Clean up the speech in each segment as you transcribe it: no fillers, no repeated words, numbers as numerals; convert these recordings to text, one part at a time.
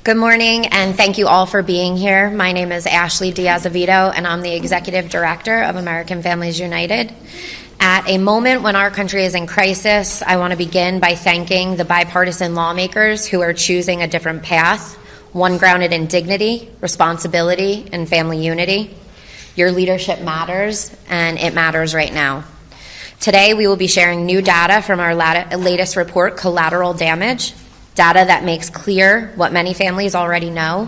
Good morning, and thank you all for being here. My name is Ashley Diaz-Avito, and I'm the Executive Director of American Families United. At a moment when our country is in crisis, I want to begin by thanking the bipartisan lawmakers who are choosing a different path, one grounded in dignity, responsibility, and family unity. Your leadership matters, and it matters right now. Today, we will be sharing new data from our latest report, Collateral Damage, data that makes clear what many families already know.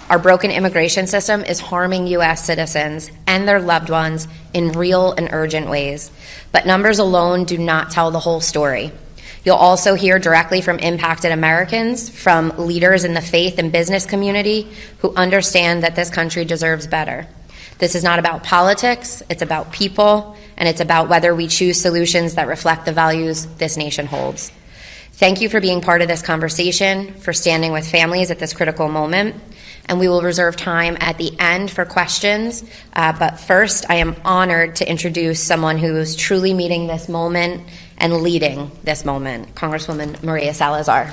Our broken immigration system is harming U.S. citizens and their loved ones in real and urgent ways. But numbers alone do not tell the whole story. You'll also hear directly from impacted Americans, from leaders in the faith and business community who understand that this country deserves better. This is not about politics, it's about people, and it's about whether we choose solutions that reflect the values this nation holds. Thank you for being part of this conversation, for standing with families at this critical moment, and we will reserve time at the end for questions. But first, I am honored to introduce someone who is truly meeting this moment and leading this moment, Congresswoman Maria Salazar.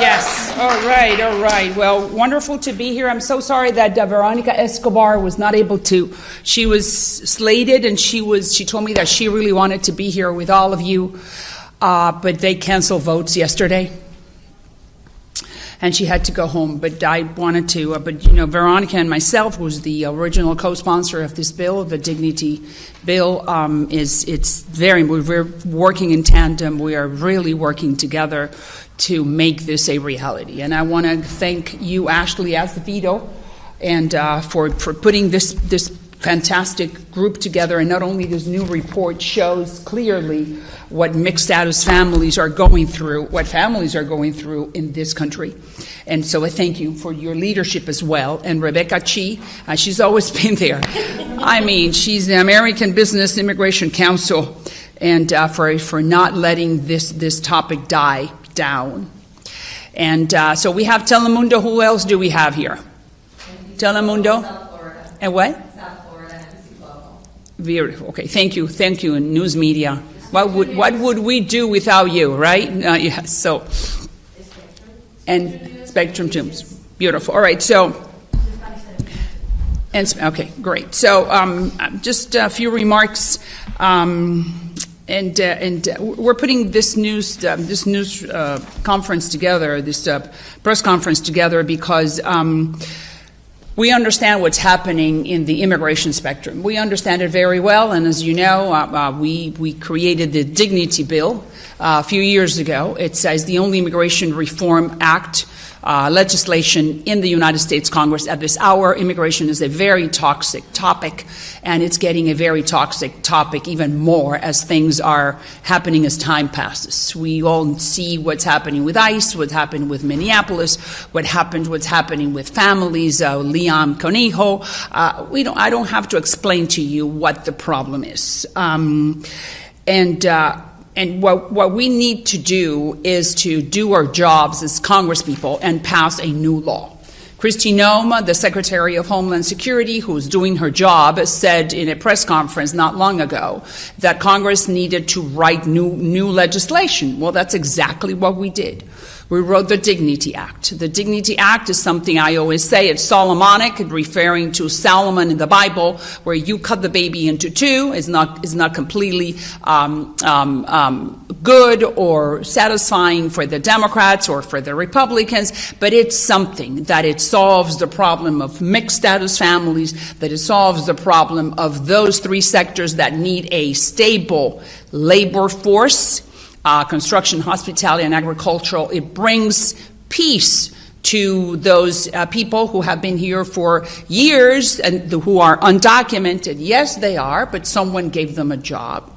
Yes, all right. Well, wonderful to be here. I'm so sorry that Veronica Escobar was not able to. She was slated, and she told me that she really wanted to be here with all of you, but they canceled votes yesterday, and she had to go home. But I wanted to. Veronica and myself was the original co-sponsor of this bill, the Dignity Bill. We're working in tandem. We are really working together to make this a reality. And I want to thank you, Ashley Diaz-Avito, and for putting this fantastic group together. And not only this new report shows clearly what mixed status families are going through, what families are going through in this country. And so I thank you for your leadership as well. And Rebecca Chi, she's always been there. I mean, she's the American Business Immigration Council, and for not letting this topic die down. And so we have Telemundo. Who else do we have here? Telemundo? South Florida. And what? South Florida, NBC Global. Beautiful. Okay, thank you, and news media. What would we do without you, right? Yeah. So, and Spectrum Tunes. Beautiful. All right. So, okay, great. So, just a few remarks. And we're putting this news conference together, this press conference together, because we understand what's happening in the immigration spectrum. We understand it very well, and as you know, we created the Dignity Bill a few years ago. It says the only immigration reform act legislation in the United States Congress at this hour. Immigration is a very toxic topic, and it's getting a very toxic topic even more as things are happening as time passes. We all see what's happening with ICE, what's happened with Minneapolis, what's happening with families, Liam Conejo. I don't have to explain to you what the problem is. And what we need to do is to do our jobs as congresspeople and pass a new law. Kristi Noem, the Secretary of Homeland Security, who's doing her job, said in a press conference not long ago that Congress needed to write new legislation. Well, that's exactly what we did. We wrote the Dignity Act. The Dignity Act is something I always say, it's Solomonic, referring to Solomon in the Bible, where you cut the baby into two. Is not completely good or satisfying for the Democrats or for the Republicans, but it's something that it solves the problem of mixed status families, that it solves the problem of those three sectors that need a stable labor force. Construction, hospitality, and agricultural. It brings peace to those people who have been here for years and who are undocumented. Yes, they are, but someone gave them a job.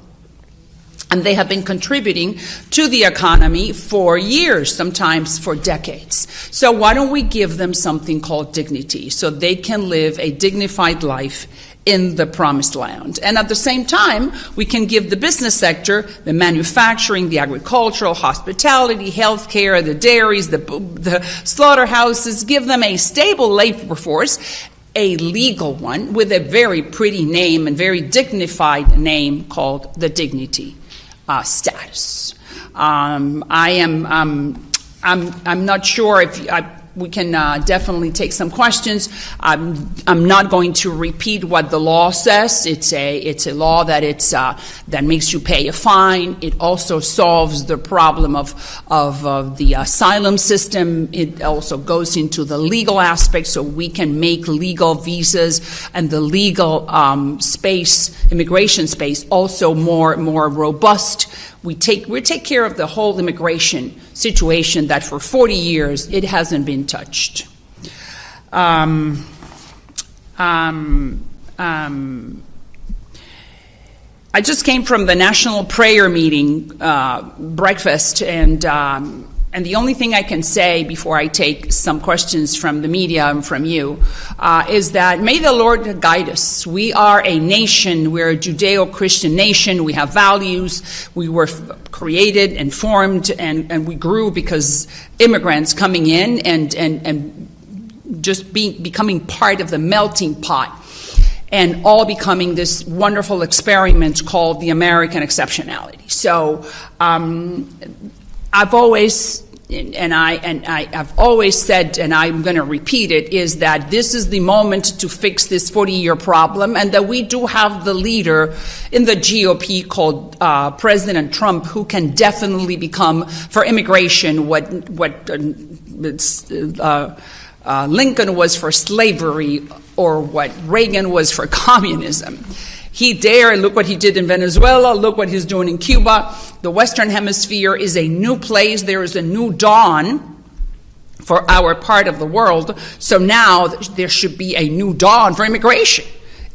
And they have been contributing to the economy for years, sometimes for decades. So why don't we give them something called dignity so they can live a dignified life in the promised land? And at the same time, we can give the business sector, the manufacturing, the agricultural, hospitality, healthcare, the dairies, the slaughterhouses, give them a stable labor force, a legal one with a very pretty name and very dignified name called the dignity status. I'm not sure if we can definitely take some questions. I'm not going to repeat what the law says. It's a law that that makes you pay a fine. It also solves the problem of the asylum system. It also goes into the legal aspect, so we can make legal visas and the legal immigration space, also more robust. We take care of the whole immigration situation that for 40 years it hasn't been touched. I just came from the National Prayer Meeting breakfast, and the only thing I can say before I take some questions from the media and from you is that may the Lord guide us. We are a nation. We're a Judeo-Christian nation. We have values. We were created and formed, and we grew because immigrants coming in and just becoming part of the melting pot, and all becoming this wonderful experiment called the American exceptionality. So I've always said, and I'm going to repeat it, is that this is the moment to fix this 40-year problem, and that we do have the leader in the GOP called President Trump, who can definitely become for immigration what Lincoln was for slavery, or what Reagan was for communism. He dared. Look what he did in Venezuela. Look what he's doing in Cuba. The Western Hemisphere is a new place. There is a new dawn for our part of the world. So now there should be a new dawn for immigration.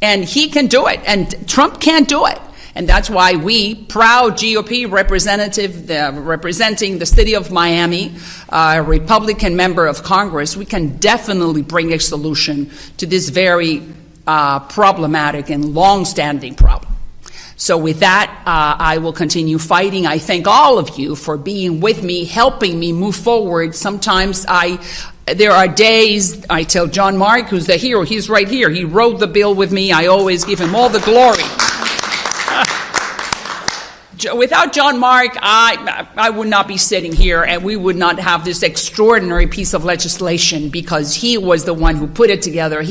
And he can do it. And Trump can't do it. And that's why we, proud GOP representative representing the city of Miami, a Republican member of Congress, we can definitely bring a solution to this very problematic and long-standing problem. So with that, I will continue fighting. I thank all of you for being with me, helping me move forward. Sometimes there are days, I tell John Mark, who's the hero, he's right here. He wrote the bill with me. I always give him all the glory. Without John Mark, I would not be sitting here, and we would not have this extraordinary piece of legislation, because he was the one who put it together.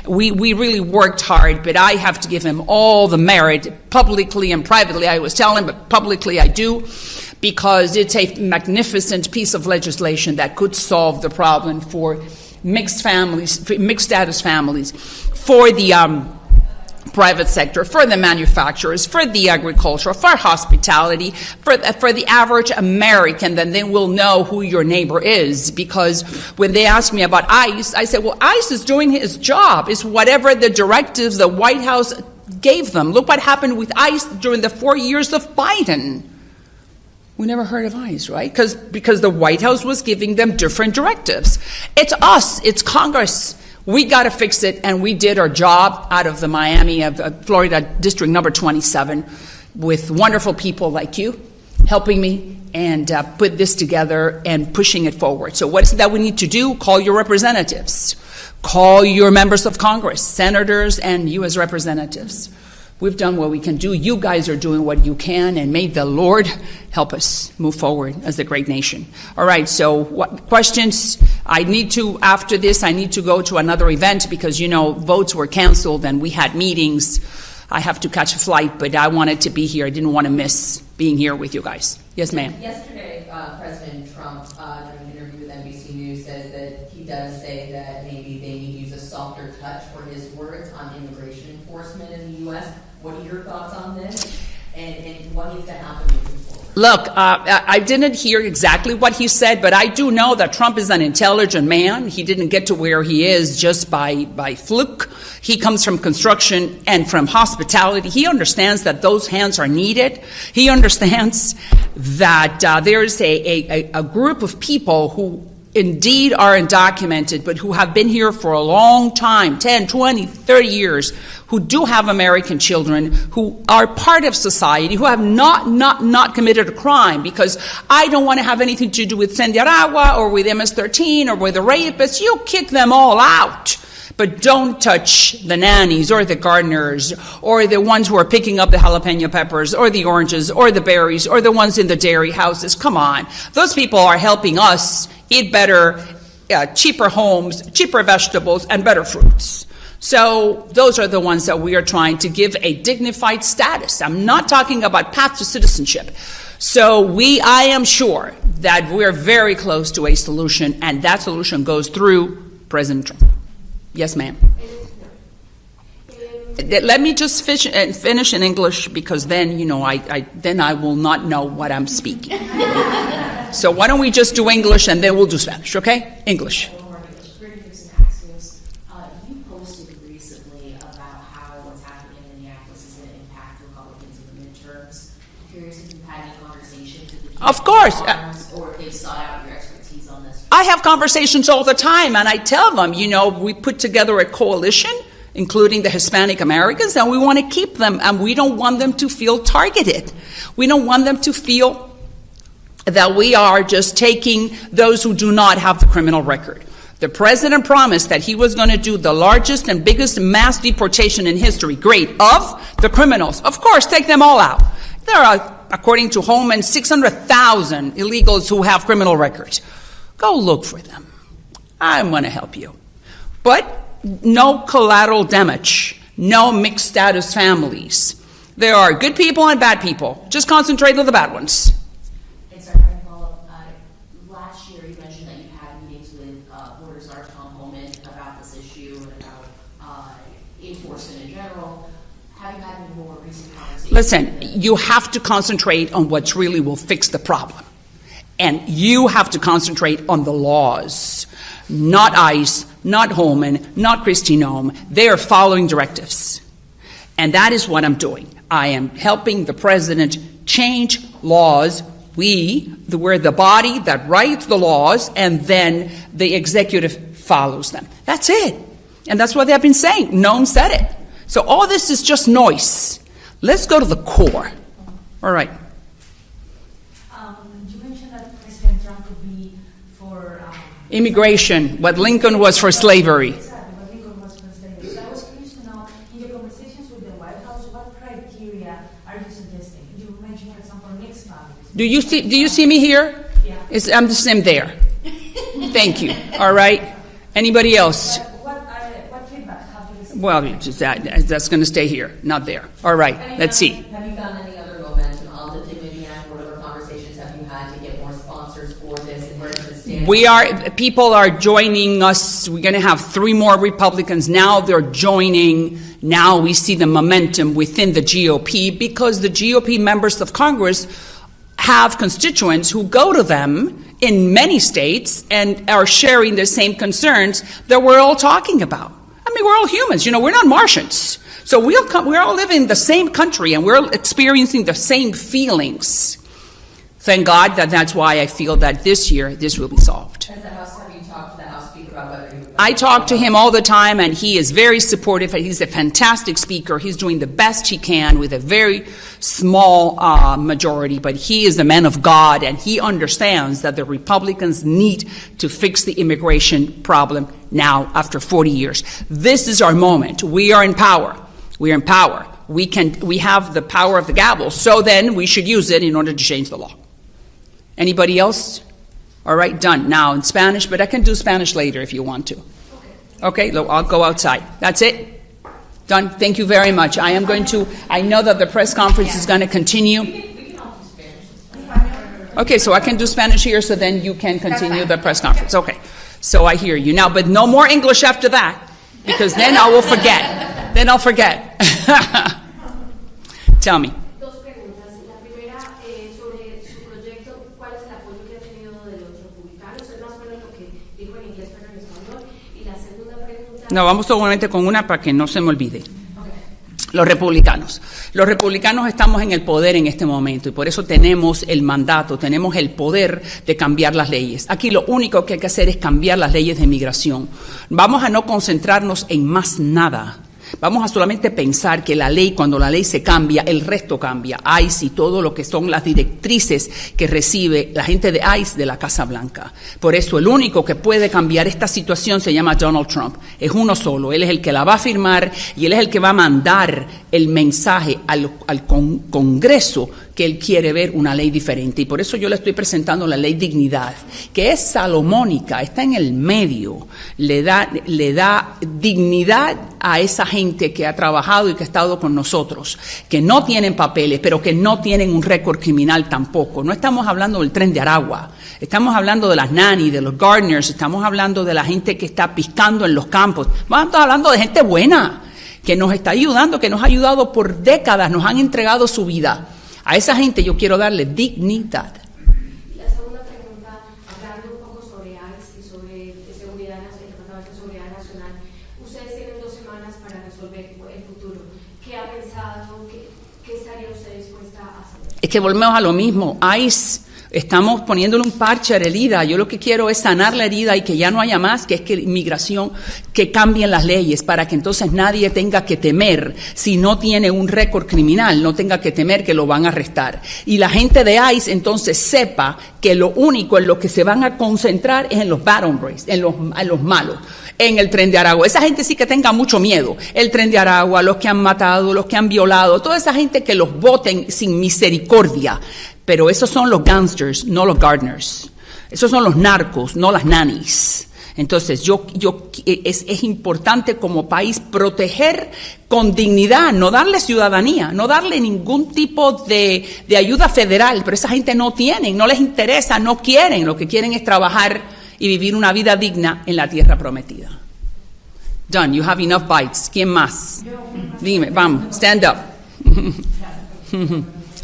We really worked hard, but I have to give him all the merit, publicly and privately. I was telling him, but publicly I do, because it's a magnificent piece of legislation that could solve the problem for mixed status families, for the private sector, for the manufacturers, for the agriculture, for hospitality, for the average American. Then they will know who your neighbor is. Because when they ask me about ICE, I say, well, ICE is doing his job. It's whatever the directives the White House gave them. Look what happened with ICE during the 4 years of Biden. We never heard of ICE, right? Because the White House was giving them different directives. It's us. It's Congress. We got to fix it, and we did our job out of the Miami, Florida District number 27, with wonderful people like you helping me and put this together and pushing it forward. So what is it that we need to do? Call your representatives. Call your members of Congress, senators, and you as representatives. We've done what we can do. You guys are doing what you can, and may the Lord help us move forward as a great nation. All right, so what questions? After this, I need to go to another event because, votes were canceled and we had meetings. I have to catch a flight, but I wanted to be here. I didn't want to miss being here with you guys. Yes, ma'am. Yesterday, President Trump, during an interview with NBC News, says that he does say that maybe they need to use a softer touch for his words on immigration enforcement in the U.S. What are your thoughts on this, and what needs to happen moving forward? Look, I didn't hear exactly what he said, but I do know that Trump is an intelligent man. He didn't get to where he is just by fluke. He comes from construction and from hospitality. He understands that those hands are needed. He understands that there's a group of people who indeed are undocumented, but who have been here for a long time, 10, 20, 30 years, who do have American children, who are part of society, who have not committed a crime, because I don't want to have anything to do with Sandiaragua or with MS-13 or with the rapists. You kick them all out. But don't touch the nannies or the gardeners or the ones who are picking up the jalapeno peppers or the oranges or the berries or the ones in the dairy houses. Come on. Those people are helping us eat better, cheaper homes, cheaper vegetables, and better fruits. So those are the ones that we are trying to give a dignified status. I'm not talking about path to citizenship. So I am sure that we're very close to a solution, and that solution goes through President Trump. Yes, ma'am. Let me just finish in English, because then, then I will not know what I'm speaking. So why don't we just do English and then we'll do Spanish, okay? English. You posted recently about how what's happening in Minneapolis is going to impact Republicans in the midterms. I'm curious if you've had any conversations with the Of course. Or if they've sought out your expertise on this. I have conversations all the time, and I tell them, we put together a coalition, including the Hispanic Americans, and we want to keep them, and we don't want them to feel targeted. We don't want them to feel that we are just taking those who do not have the criminal record. The president promised that he was going to do the largest and biggest mass deportation in history. Great. Of the criminals. Of course, take them all out. There are, according to Holman, 600,000 illegals who have criminal records. Go look for them. I'm going to help you. But no collateral damage. No mixed status families. There are good people and bad people. Just concentrate on the bad ones. Last year, you mentioned that you had meetings with Border Czar Tom Homan about this issue and about enforcement in general. Have you had any more recent conversations? Listen, you have to concentrate on what really will fix the problem. And you have to concentrate on the laws. Not ICE, not Holman, not Kristi Noem. They are following directives. And that is what I'm doing. I am helping the president change laws. We're the body that writes the laws, and then the executive follows them. That's it. And that's what they've been saying. Noem said it. So all this is just noise. Let's go to the core. All right. You mentioned that President Trump would be for immigration, what Lincoln was for slavery. Exactly, what Lincoln was for slavery. So I was curious to know, in your conversations with the White House, what criteria are you suggesting? You mentioned, for example, mixed families. Do you see me here? Yeah. I'm the same there. Thank you. All right. Anybody else? What feedback have you received? Well, that's going to stay here, not there. All right. Let's see. Have you found any other momentum on the Dignity Act? What other conversations have you had to get more sponsors for this, and where does it stand? People are joining us. We're going to have 3 more Republicans. Now they're joining. Now we see the momentum within the GOP, because the GOP members of Congress have constituents who go to them in many states and are sharing the same concerns that we're all talking about. I mean, we're all humans. We're not Martians. So we're all living in the same country, and we're experiencing the same feelings. Thank God that's why I feel that this year this will be solved. Have you talked to the House Speaker about whether you... I talk to him all the time, and he is very supportive. He's a fantastic speaker. He's doing the best he can with a very small majority, but he is a man of God, and he understands that the Republicans need to fix the immigration problem now after 40 years. This is our moment. We are in power. We are in power. We have the power of the gavel, so then we should use it in order to change the law. Anybody else? All right, done. Now in Spanish, but I can do Spanish later if you want to. Okay, I'll go outside. That's it? Done. Thank you very much. I know that the press conference is going to continue. Okay, so I can do Spanish here, so then you can continue the press conference. Okay, so I hear you. Now, but no more English after that, because then I will forget. Then I'll forget. Tell me. Dos preguntas. La primera, sobre su proyecto, ¿cuál es el apoyo que ha tenido de los republicanos? Es más o menos lo que dijo en inglés, pero en español. Y la segunda pregunta... No, vamos solamente con una para que no se me olvide. Los republicanos. Los republicanos estamos en el poder en este momento, y por eso tenemos el mandato, tenemos el poder de cambiar las leyes. Aquí lo único que hay que hacer es cambiar las leyes de inmigración. Vamos a no concentrarnos en más nada. Vamos a solamente pensar que la ley, cuando la ley se cambia, el resto cambia. ICE y todo lo que son las directrices que recibe la gente de ICE de la Casa Blanca. Por eso el único que puede cambiar esta situación se llama Donald Trump. Es uno solo. Él es el que la va a firmar y él es el que va a mandar el mensaje al Congreso que él quiere ver una ley diferente. Y por eso yo le estoy presentando la ley Dignidad, que es salomónica, está en el medio, le da dignidad a esa gente que ha trabajado y que ha estado con nosotros, que no tienen papeles, pero que no tienen un récord criminal tampoco. No estamos hablando del tren de Aragua, estamos hablando de las nannies, de los gardeners, estamos hablando de la gente que está piscando en los campos, estamos hablando de gente buena, que nos está ayudando, que nos ha ayudado por décadas, nos han entregado su vida. A esa gente yo quiero darle dignidad. La segunda pregunta, hablando un poco sobre ICE y sobre seguridad, el Departamento de Seguridad Nacional, ustedes tienen 2 semanas para resolver el futuro. ¿Qué ha pensado? ¿Qué estaría usted dispuesta a hacer? Es que volvemos a lo mismo. ICE, estamos poniéndole un parche a la herida. Yo lo que quiero es sanar la herida y que ya no haya más, que es que inmigración, que cambien las leyes para que entonces nadie tenga que temer, si no tiene un récord criminal, no tenga que temer que lo van a arrestar. Y la gente de ICE entonces sepa que lo único en lo que se van a concentrar es en los bad hombres, en los malos. En el tren de Aragua, esa gente sí que tenga mucho miedo. El tren de Aragua, los que han matado, los que han violado, toda esa gente que los voten sin misericordia. Pero esos son los gangsters, no los gardeners. Esos son los narcos, no las nannies. Entonces, es importante como país proteger con dignidad, no darle ciudadanía, no darle ningún tipo de ayuda federal. Pero esa gente no tienen, no les interesa, no quieren. Lo que quieren es trabajar y vivir una vida digna en la tierra prometida. Done, you have enough bites. ¿Quién más? Dime, vamos, stand up.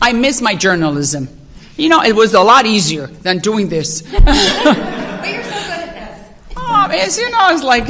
I miss my journalism. You know, it was a lot easier than doing this. But you're so good at this. Oh, it's like...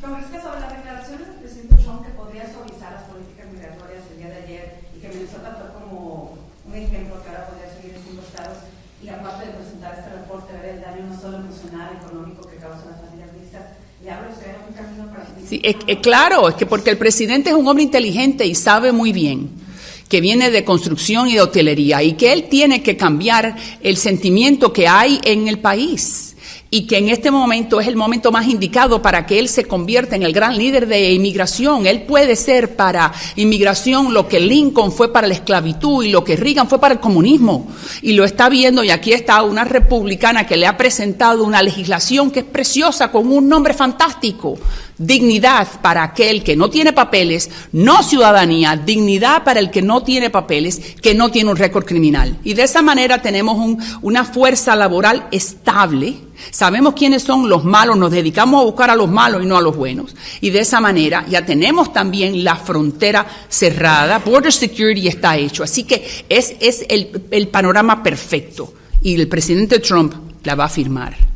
Congresista, sobre las declaraciones del presidente Trump que podría suavizar las políticas migratorias el día de ayer y que Minnesota fue como un ejemplo que ahora podría seguir en 5 estados, y aparte de presentar este reporte, ver el daño no solo emocional, económico que causan las familias mixtas, ¿le habla usted de un camino para... Sí, claro, es que porque el presidente es un hombre inteligente y sabe muy bien que viene de construcción y de hotelería y que él tiene que cambiar el sentimiento que hay en el país y que en este momento es el momento más indicado para que él se convierta en el gran líder de inmigración. Él puede ser para inmigración lo que Lincoln fue para la esclavitud y lo que Reagan fue para el comunismo. Y lo está viendo, y aquí está una republicana que le ha presentado una legislación que es preciosa con un nombre fantástico. Dignidad para aquel que no tiene papeles, no ciudadanía, dignidad para el que no tiene papeles, que no tiene un récord criminal. Y de esa manera tenemos una fuerza laboral estable, sabemos quiénes son los malos, nos dedicamos a buscar a los malos y no a los buenos. Y de esa manera ya tenemos también la frontera cerrada, border security está hecho. Así que es el panorama perfecto y el presidente Trump la va a firmar.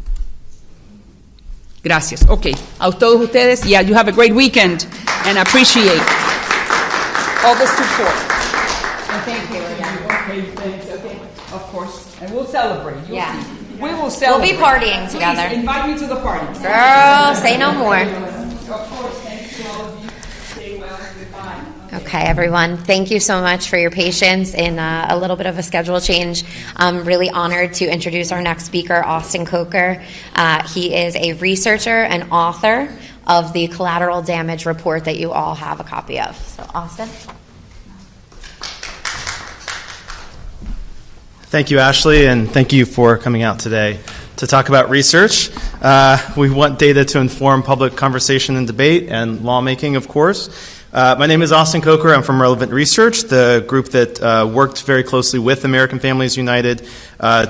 Gracias. Okay. A todos ustedes, you have a great weekend, and I appreciate all the support. And thank you again. Okay, thanks. Okay, of course. And we'll celebrate. You'll see. We will celebrate. We'll be partying together. Please invite me to the party. Girl, say no more. Of course. Thanks to all of you. Stay well. Goodbye. Okay, everyone. Thank you so much for your patience in a little bit of a schedule change. I'm really honored to introduce our next speaker, Austin Coker. He is a researcher and author of the collateral damage report that you all have a copy of. So, Austin. Thank you, Ashley, and thank you for coming out today to talk about research. We want data to inform public conversation and debate and lawmaking, of course. My name is Austin Coker. I'm from Relevant Research, the group that worked very closely with American Families United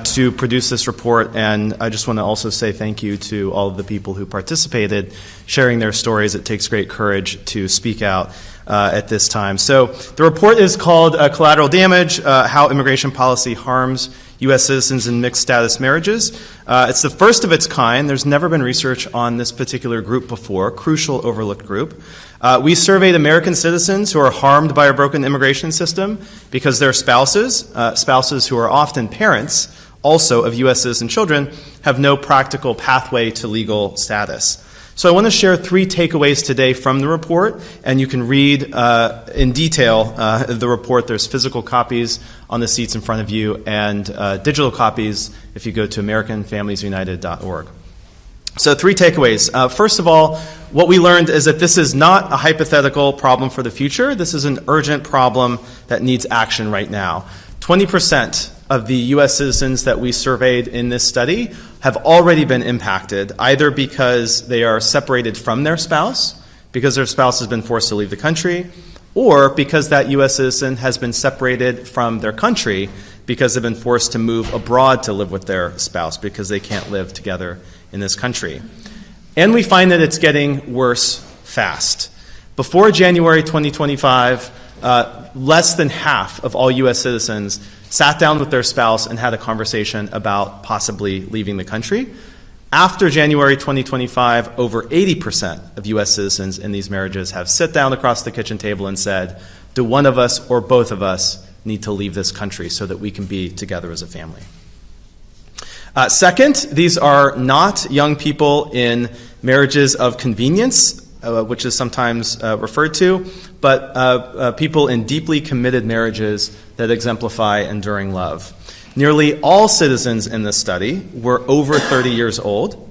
to produce this report. And I just want to also say thank you to all of the people who participated, sharing their stories. It takes great courage to speak out at this time. So the report is called Collateral Damage, How Immigration Policy Harms U.S. Citizens in Mixed Status Marriages. It's the first of its kind. There's never been research on this particular group before, crucial overlooked group. We surveyed American citizens who are harmed by a broken immigration system because their spouses who are often parents also of U.S. citizen children, have no practical pathway to legal status. So I want to share 3 takeaways today from the report, and you can read in detail the report. There's physical copies on the seats in front of you and digital copies if you go to AmericanFamiliesUnited.org. So 3 takeaways. First of all, what we learned is that this is not a hypothetical problem for the future. This is an urgent problem that needs action right now. 20% of the U.S. citizens that we surveyed in this study have already been impacted, either because they are separated from their spouse, because their spouse has been forced to leave the country, or because that U.S. citizen has been separated from their country because they've been forced to move abroad to live with their spouse because they can't live together in this country. And we find that it's getting worse fast. Before January 2025, less than half of all U.S. citizens sat down with their spouse and had a conversation about possibly leaving the country. After January 2025, over 80% of U.S. citizens in these marriages have sat down across the kitchen table and said, do one of us or both of us need to leave this country so that we can be together as a family? Second, these are not young people in marriages of convenience, which is sometimes referred to, but people in deeply committed marriages that exemplify enduring love. Nearly all citizens in this study were over 30 years old.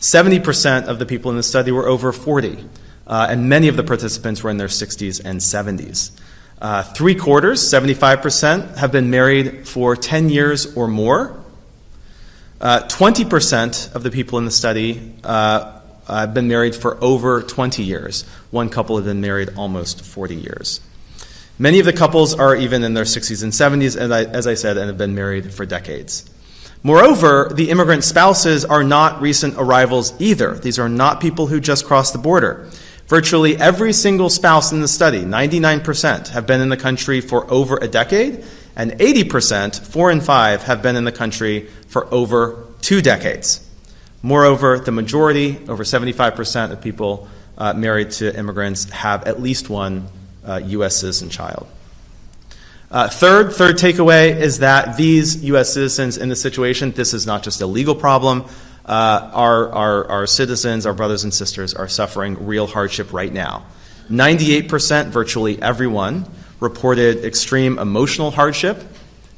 70% of the people in the study were over 40, and many of the participants were in their 60s and 70s. 3/4, 75%, have been married for 10 years or more. 20% of the people in the study have been married for over 20 years. One couple had been married almost 40 years. Many of the couples are even in their 60s and 70s, as I said, and have been married for decades. Moreover, the immigrant spouses are not recent arrivals either. These are not people who just crossed the border. Virtually every single spouse in the study, 99%, have been in the country for over a decade, and 80%, 4 in 5, have been in the country for over 2 decades. Moreover, the majority, over 75% of people married to immigrants, have at least one U.S. citizen child. Third takeaway is that these U.S. citizens in this situation, this is not just a legal problem. Our citizens, our brothers and sisters, are suffering real hardship right now. 98%, virtually everyone, reported extreme emotional hardship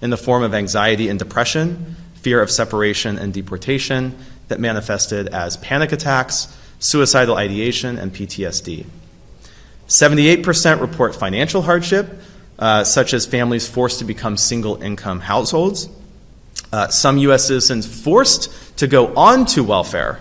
in the form of anxiety and depression, fear of separation and deportation that manifested as panic attacks, suicidal ideation, and PTSD. 78% report financial hardship, such as families forced to become single-income households. Some U.S. citizens forced to go on to welfare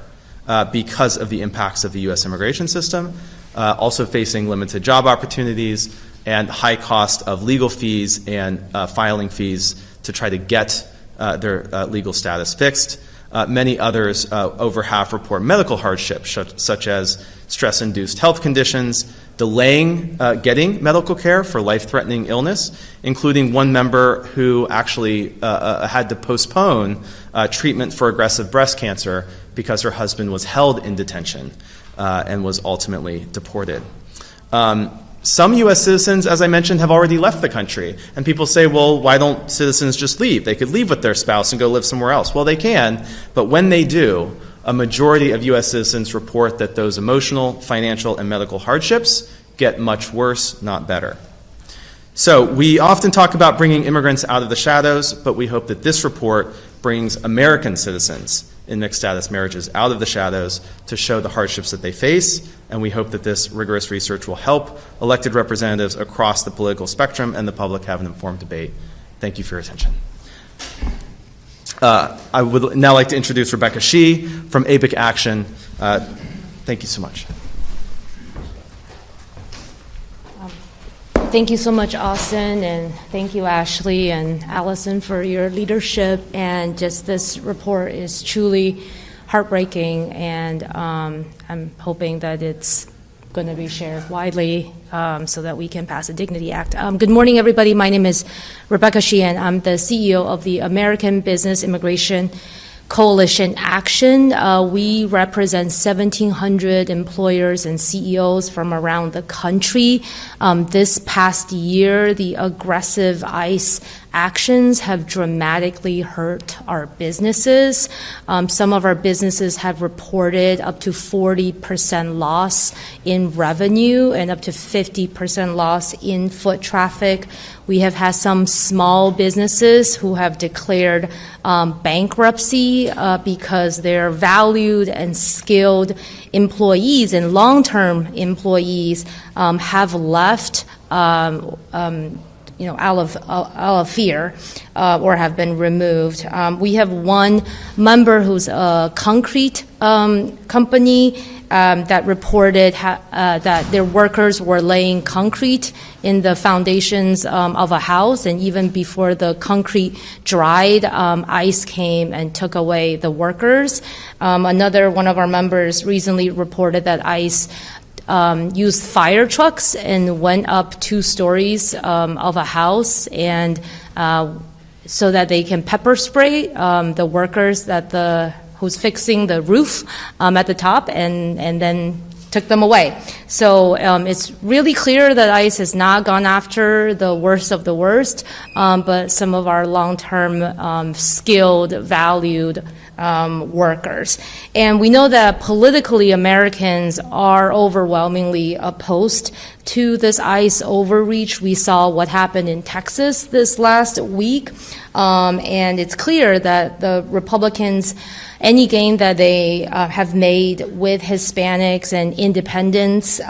because of the impacts of the U.S. immigration system, also facing limited job opportunities and high cost of legal fees and filing fees to try to get their legal status fixed. Many others, over half, report medical hardship, such as stress-induced health conditions, delaying getting medical care for life-threatening illness, including one member who actually had to postpone treatment for aggressive breast cancer because her husband was held in detention and was ultimately deported. Some U.S. citizens, as I mentioned, have already left the country. And people say, well, why don't citizens just leave? They could leave with their spouse and go live somewhere else. Well, they can, but when they do, a majority of U.S. citizens report that those emotional, financial, and medical hardships get much worse, not better. So we often talk about bringing immigrants out of the shadows, but we hope that this report brings American citizens in mixed-status marriages out of the shadows to show the hardships that they face, and we hope that this rigorous research will help elected representatives across the political spectrum and the public have an informed debate. Thank you for your attention. I would now like to introduce Rebecca Shee from ABIC Action. Thank you so much. Thank you so much, Austin, and thank you, Ashley and Allison, for your leadership. And just this report is truly heartbreaking, and I'm hoping that it's going to be shared widely so that we can pass a Dignity Act. Good morning, everybody. My name is Rebecca Shee, and I'm the CEO of the American Business Immigration Coalition Action. We represent 1,700 employers and CEOs from around the country. This past year, the aggressive ICE actions have dramatically hurt our businesses. Some of our businesses have reported up to 40% loss in revenue and up to 50% loss in foot traffic. We have had some small businesses who have declared bankruptcy because their valued and skilled employees and long-term employees have left out of fear or have been removed. We have one member who's a concrete company that reported that their workers were laying concrete in the foundations of a house, and even before the concrete dried, ICE came and took away the workers. Another one of our members recently reported that ICE used fire trucks and went up 2 stories of a house, and so that they can pepper spray the workers who's fixing the roof at the top, and then took them away. So it's really clear that ICE has not gone after the worst of the worst, but some of our long-term skilled, valued workers. And we know that politically Americans are overwhelmingly opposed to this ICE overreach. We saw what happened in Texas this last week, and it's clear that the Republicans, any gain that they have made with Hispanics and independents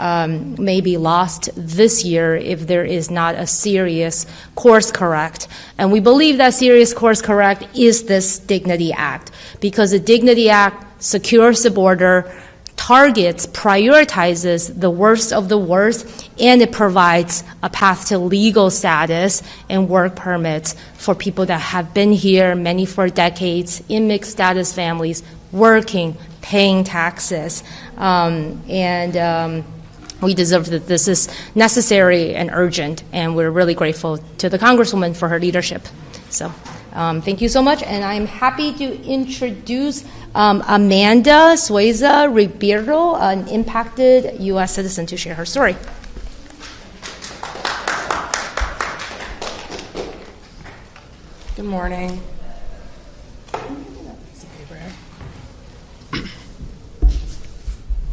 may be lost this year if there is not a serious course correct. And we believe that serious course correct is this Dignity Act, because the Dignity Act secures the border, targets, prioritizes the worst of the worst, and it provides a path to legal status and work permits for people that have been here, many for decades, in mixed status families, working, paying taxes. We deserve that this is necessary and urgent, and we're really grateful to the Congresswoman for her leadership. So thank you so much, and I'm happy to introduce Amanda Sueza Ribeiro, an impacted U.S. citizen, to share her story. Good morning.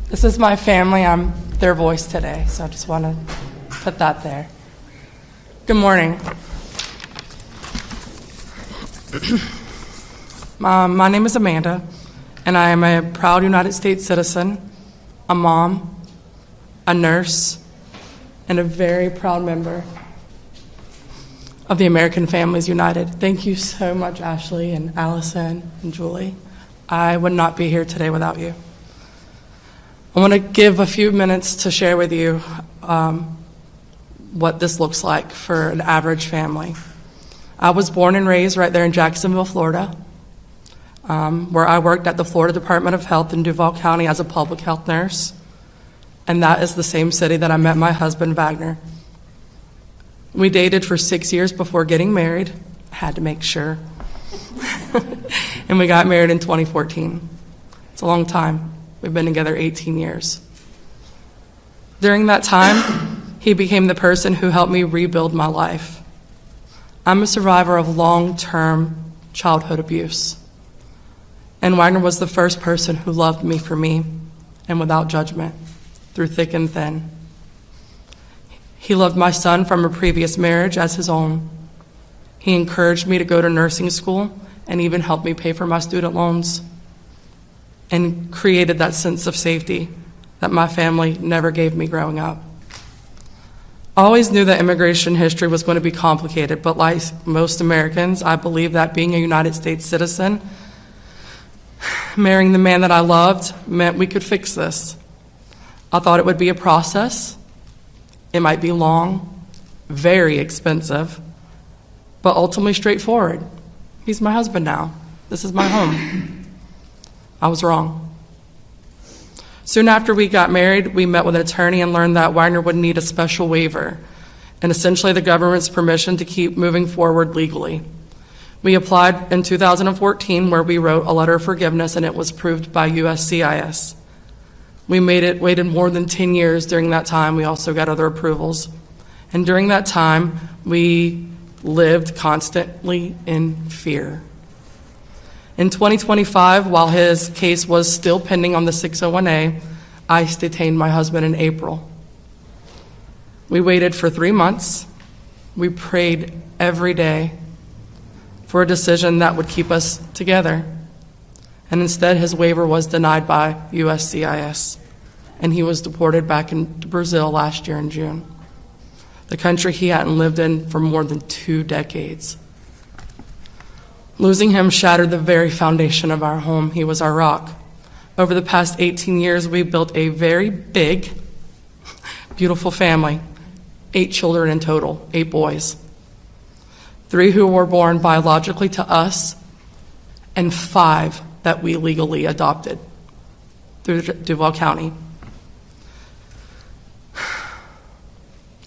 This is my family. I'm their voice today, so I just want to put that there. Good morning. My name is Amanda, and I am a proud United States citizen, a mom, a nurse, and a very proud member of the American Families United. Thank you so much, Ashley and Allison and Julie. I would not be here today without you. I want to give a few minutes to share with you what this looks like for an average family. I was born and raised right there in Jacksonville, Florida, where I worked at the Florida Department of Health in Duval County as a public health nurse, and that is the same city that I met my husband, Wagner. We dated for 6 years before getting married. I had to make sure. And we got married in 2014. It's a long time. We've been together 18 years. During that time, he became the person who helped me rebuild my life. I'm a survivor of long-term childhood abuse. And Wagner was the first person who loved me for me and without judgment, through thick and thin. He loved my son from a previous marriage as his own. He encouraged me to go to nursing school and even helped me pay for my student loans, and created that sense of safety that my family never gave me growing up. I always knew that immigration history was going to be complicated, but like most Americans, I believe that being a United States citizen, marrying the man that I loved, meant we could fix this. I thought it would be a process. It might be long, very expensive, but ultimately straightforward. He's my husband now. This is my home. I was wrong. Soon after we got married, we met with an attorney and learned that Wagner would need a special waiver and essentially the government's permission to keep moving forward legally. We applied in 2014, where we wrote a letter of forgiveness, and it was approved by USCIS. We waited more than 10 years during that time. We also got other approvals. And during that time, we lived constantly in fear. In 2025, while his case was still pending on the 601A, ICE detained my husband in April. We waited for 3 months. We prayed every day for a decision that would keep us together. And instead, his waiver was denied by USCIS, and he was deported back into Brazil last year in June, the country he hadn't lived in for more than 2 decades. Losing him shattered the very foundation of our home. He was our rock. Over the past 18 years, we built a very big, beautiful family, 8 children in total, 8 boys. 3 who were born biologically to us, and 5 that we legally adopted through Duval County.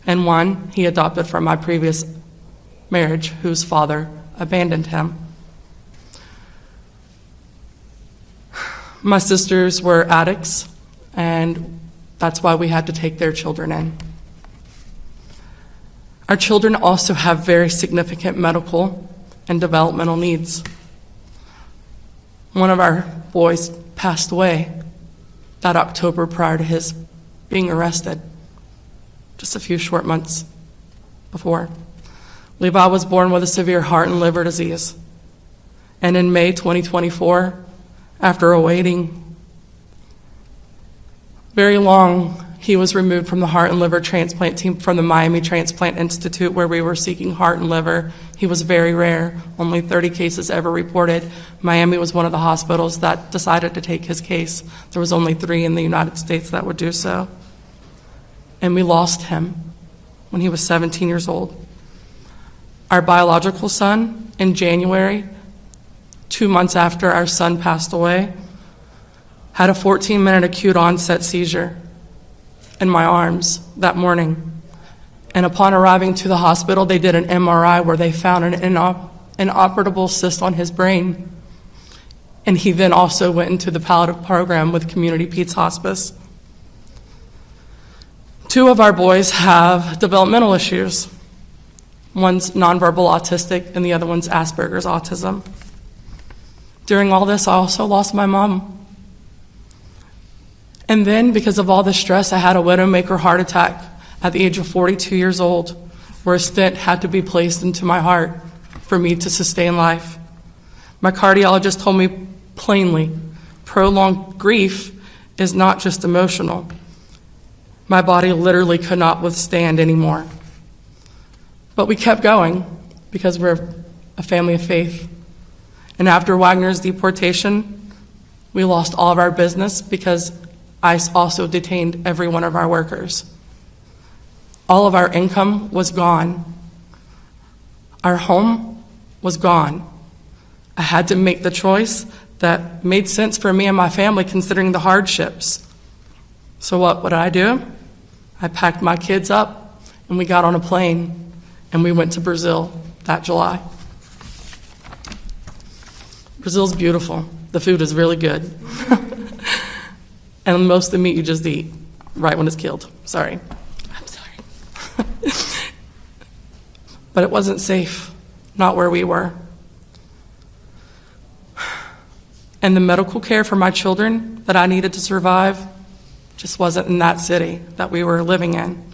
And 1 he adopted from my previous marriage, whose father abandoned him. My sisters were addicts, and that's why we had to take their children in. Our children also have very significant medical and developmental needs. One of our boys passed away that October prior to his being arrested, just a few short months before. Levi was born with a severe heart and liver disease. And in May 2024, after awaiting very long, he was removed from the heart and liver transplant team from the Miami Transplant Institute, where we were seeking heart and liver. He was very rare, only 30 cases ever reported. Miami was one of the hospitals that decided to take his case. There was only 3 in the United States that would do so. And we lost him when he was 17 years old. Our biological son, in January, 2 months after our son passed away, had a 14-minute acute onset seizure in my arms that morning. And upon arriving to the hospital, they did an MRI where they found an inoperable cyst on his brain. And he then also went into the palliative program with Community Pete's Hospice. 2 of our boys have developmental issues. One's nonverbal autistic and the other one's Asperger's autism. During all this, I also lost my mom. And then, because of all the stress, I had a widowmaker heart attack at the age of 42 years old, where a stent had to be placed into my heart for me to sustain life. My cardiologist told me plainly, prolonged grief is not just emotional. My body literally could not withstand anymore. But we kept going because we're a family of faith. And after Wagner's deportation, we lost all of our business because ICE also detained every one of our workers. All of our income was gone. Our home was gone. I had to make the choice that made sense for me and my family considering the hardships. So what did I do? I packed my kids up and we got on a plane and we went to Brazil that July. Brazil's beautiful. The food is really good. And most of the meat you just eat right when it's killed. Sorry. I'm sorry. But it wasn't safe, not where we were. And the medical care for my children that I needed to survive just wasn't in that city that we were living in.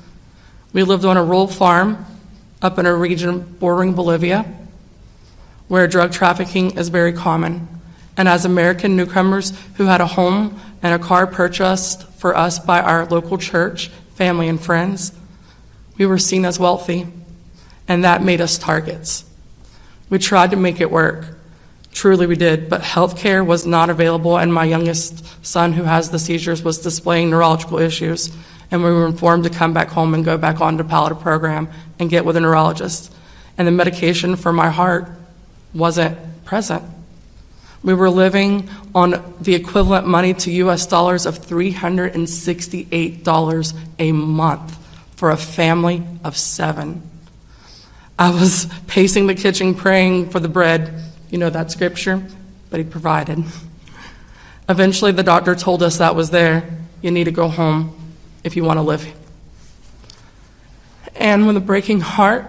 We lived on a rural farm up in a region bordering Bolivia, where drug trafficking is very common. And as American newcomers who had a home and a car purchased for us by our local church, family, and friends, we were seen as wealthy, and that made us targets. We tried to make it work. Truly we did, but health care was not available, and my youngest son, who has the seizures, was displaying neurological issues, and we were informed to come back home and go back on to palliative program and get with a neurologist. And the medication for my heart wasn't present. We were living on the equivalent money to US dollars of $368 a month for a family of 7. I was pacing the kitchen praying for the bread, you know that scripture, but he provided. Eventually the doctor told us that was there. You need to go home if you want to live. And with a breaking heart,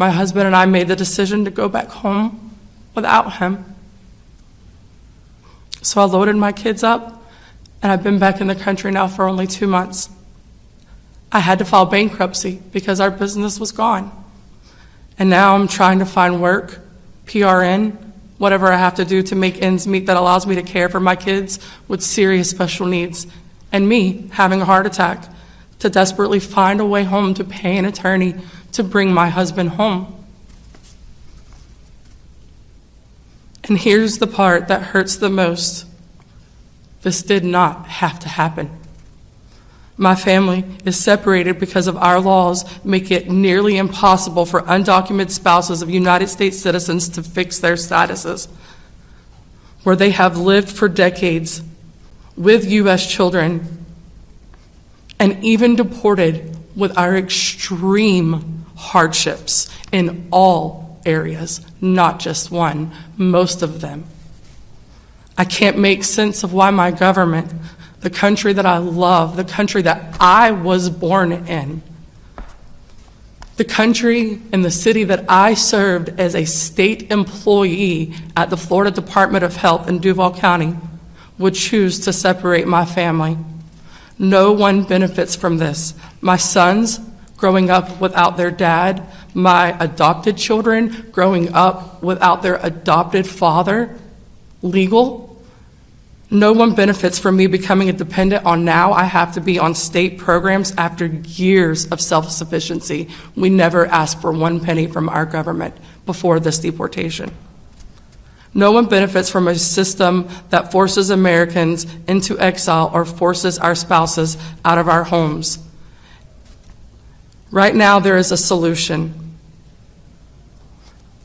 My husband and I made the decision to go back home without him. So I loaded my kids up, and I've been back in the country now for only 2 months. I had to file bankruptcy because our business was gone. And now I'm trying to find work, PRN, whatever I have to do to make ends meet that allows me to care for my kids with serious special needs, and me having a heart attack, to desperately find a way home to pay an attorney to bring my husband home. And here's the part that hurts the most. This did not have to happen. My family is separated because of our laws make it nearly impossible for undocumented spouses of United States citizens to fix their statuses, where they have lived for decades with U.S. children and even deported with our extreme hardships in all areas, not just one, most of them. I can't make sense of why my government, the country that I love, the country that I was born in, the country and the city that I served as a state employee at the Florida Department of Health in Duval County, would choose to separate my family. No one benefits from this. My sons growing up without their dad, my adopted children growing up without their adopted father, legal. No one benefits from me becoming a dependent on now I have to be on state programs after years of self-sufficiency. We never asked for 1 penny from our government before this deportation. No one benefits from a system that forces Americans into exile or forces our spouses out of our homes. Right now, there is a solution.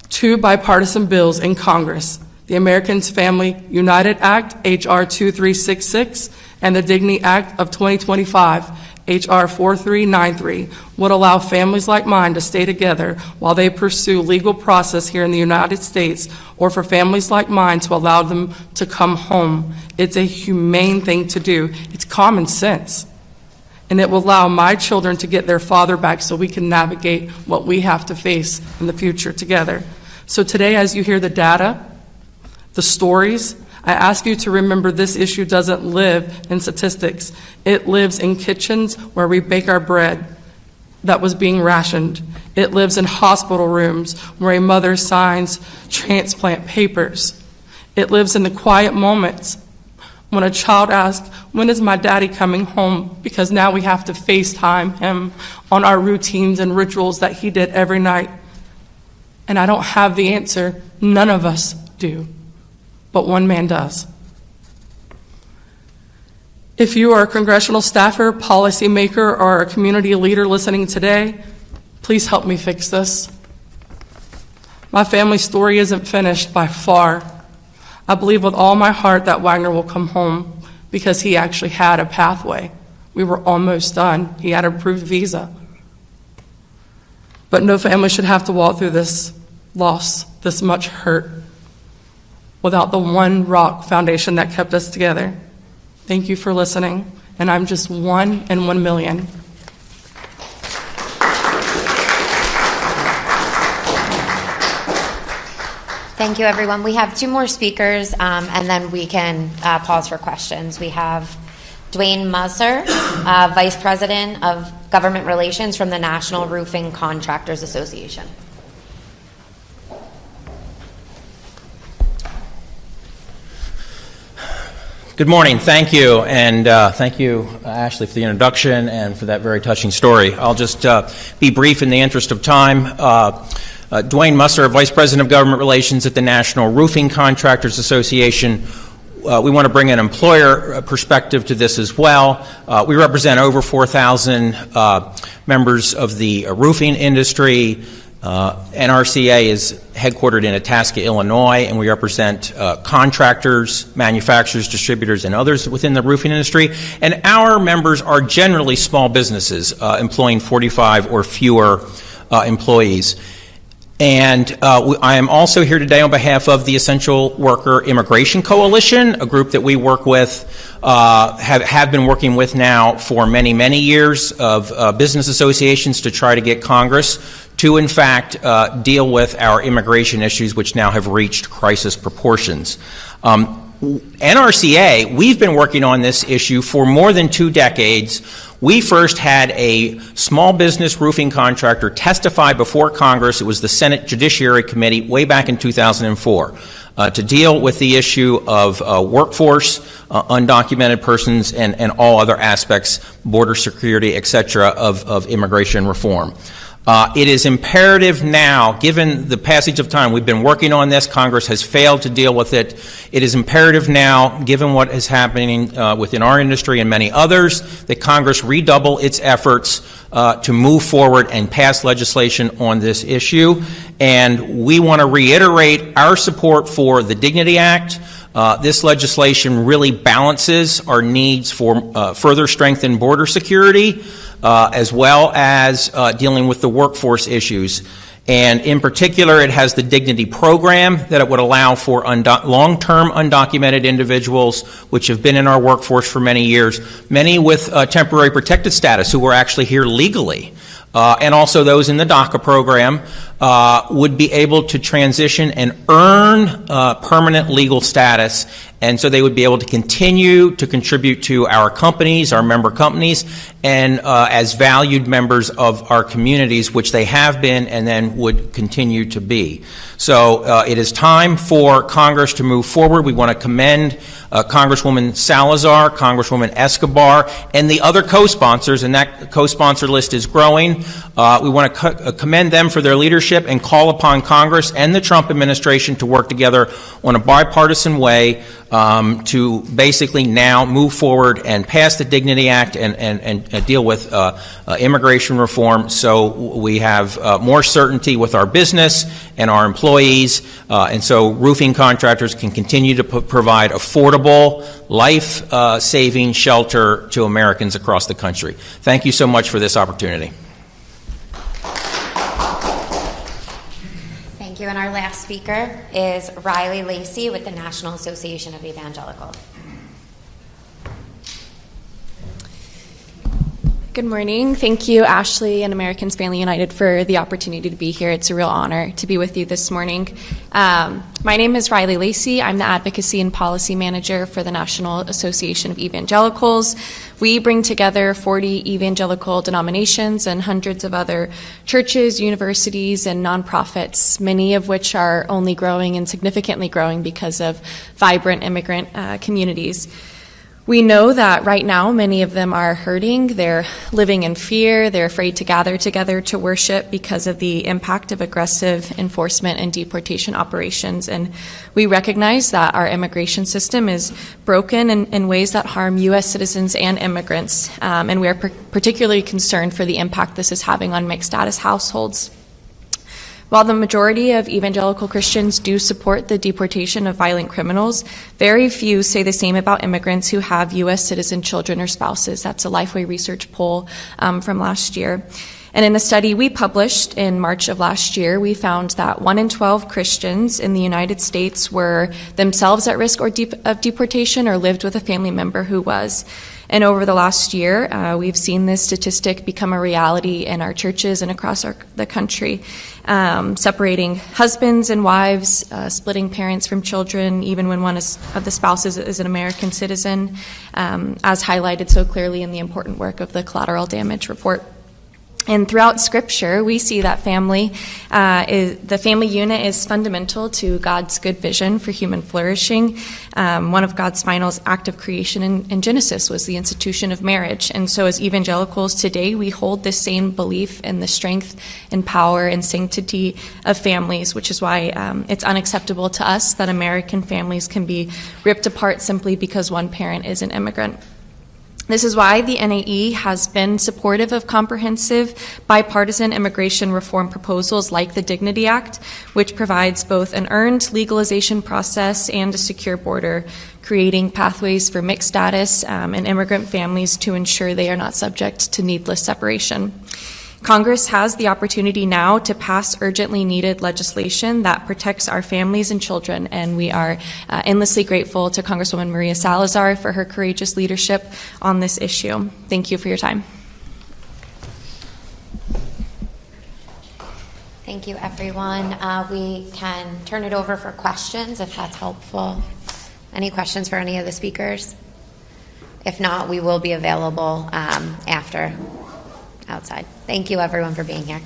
2 bipartisan bills in Congress, the Americans Family United Act, H.R. 2366, and the Dignity Act of 2025, H.R. 4393, would allow families like mine to stay together while they pursue legal process here in the United States, or for families like mine to allow them to come home. It's a humane thing to do. It's common sense. And it will allow my children to get their father back so we can navigate what we have to face in the future together. So today, as you hear the data, the stories, I ask you to remember this issue doesn't live in statistics. It lives in kitchens where we bake our bread that was being rationed. It lives in hospital rooms where a mother signs transplant papers. It lives in the quiet moments when a child asks, when is my daddy coming home? Because now we have to FaceTime him on our routines and rituals that he did every night. And I don't have the answer. None of us do. But one man does. If you are a congressional staffer, policymaker, or a community leader listening today, please help me fix this. My family story isn't finished by far. I believe with all my heart that Wagner will come home because he actually had a pathway. We were almost done. He had an approved visa. But no family should have to walk through this loss, this much hurt, without the one rock foundation that kept us together. Thank you for listening, and I'm just 1 in 1 million. Thank you, everyone. We have 2 more speakers, and then we can pause for questions. We have Dwayne Musser, Vice President of Government Relations from the National Roofing Contractors Association. Good morning. Thank you. And thank you, Ashley, for the introduction and for that very touching story. I'll just be brief in the interest of time. Dwayne Musser, Vice President of Government Relations at the National Roofing Contractors Association. We want to bring an employer perspective to this as well. We represent over 4,000 members of the roofing industry. NRCA is headquartered in Itasca, Illinois, and we represent contractors, manufacturers, distributors, and others within the roofing industry. And our members are generally small businesses employing 45 or fewer employees. And I am also here today on behalf of the Essential Worker Immigration Coalition, a group that we work with, have been working with now for many, many years, of business associations to try to get Congress to, in fact, deal with our immigration issues, which now have reached crisis proportions. NRCA, we've been working on this issue for more than 2 decades. We first had a small business roofing contractor testify before Congress. It was the Senate Judiciary Committee way back in 2004 to deal with the issue of workforce, undocumented persons, and all other aspects, border security, et cetera, of immigration reform. It is imperative now, given the passage of time, we've been working on this, Congress has failed to deal with it. It is imperative now, given what is happening within our industry and many others, that Congress redouble its efforts to move forward and pass legislation on this issue. And we want to reiterate our support for the Dignity Act. This legislation really balances our needs for further strengthened border security, as well as dealing with the workforce issues. And in particular, it has the Dignity Program that it would allow for long-term undocumented individuals, which have been in our workforce for many years, many with temporary protected status who were actually here legally, and also those in the DACA program, would be able to transition and earn permanent legal status. And so they would be able to continue to contribute to our companies, our member companies, and as valued members of our communities, which they have been and then would continue to be. So it is time for Congress to move forward. We want to commend Congresswoman Salazar, Congresswoman Escobar, and the other co-sponsors, and that co-sponsor list is growing. We want to commend them for their leadership and call upon Congress and the Trump administration to work together on a bipartisan way to basically now move forward and pass the Dignity Act and deal with immigration reform, so we have more certainty with our business and our employees, and so roofing contractors can continue to provide affordable, life-saving shelter to Americans across the country. Thank you so much for this opportunity. Thank you. And our last speaker is Riley Lacey with the National Association of Evangelicals. Good morning. Thank you, Ashley and Americans Family United, for the opportunity to be here. It's a real honor to be with you this morning. My name is Riley Lacey. I'm the Advocacy and Policy Manager for the National Association of Evangelicals. We bring together 40 evangelical denominations and hundreds of other churches, universities, and nonprofits, many of which are only growing and significantly growing because of vibrant immigrant communities. We know that right now many of them are hurting. They're living in fear. They're afraid to gather together to worship because of the impact of aggressive enforcement and deportation operations. And we recognize that our immigration system is broken in ways that harm U.S. citizens and immigrants. And we are particularly concerned for the impact this is having on mixed status households. While the majority of evangelical Christians do support the deportation of violent criminals, very few say the same about immigrants who have U.S. citizen children or spouses. That's a Lifeway Research poll from last year. And in a study we published in March of last year, we found that 1 in 12 Christians in the United States were themselves at risk of deportation or lived with a family member who was. And over the last year, we've seen this statistic become a reality in our churches and across the country, separating husbands and wives, splitting parents from children, even when one of the spouses is an American citizen, as highlighted so clearly in the important work of the Collateral Damage Report. And throughout Scripture, we see that the family unit is fundamental to God's good vision for human flourishing. One of God's final acts of creation in Genesis was the institution of marriage. And so as evangelicals today, we hold this same belief in the strength and power and sanctity of families, which is why it's unacceptable to us that American families can be ripped apart simply because one parent is an immigrant. This is why the NAE has been supportive of comprehensive bipartisan immigration reform proposals like the Dignity Act, which provides both an earned legalization process and a secure border, creating pathways for mixed status and immigrant families to ensure they are not subject to needless separation. Congress has the opportunity now to pass urgently needed legislation that protects our families and children, and we are endlessly grateful to Congresswoman Maria Salazar for her courageous leadership on this issue. Thank you for your time. Thank you, everyone. We can turn it over for questions if that's helpful. Any questions for any of the speakers? If not, we will be available after outside. Thank you, everyone, for being here.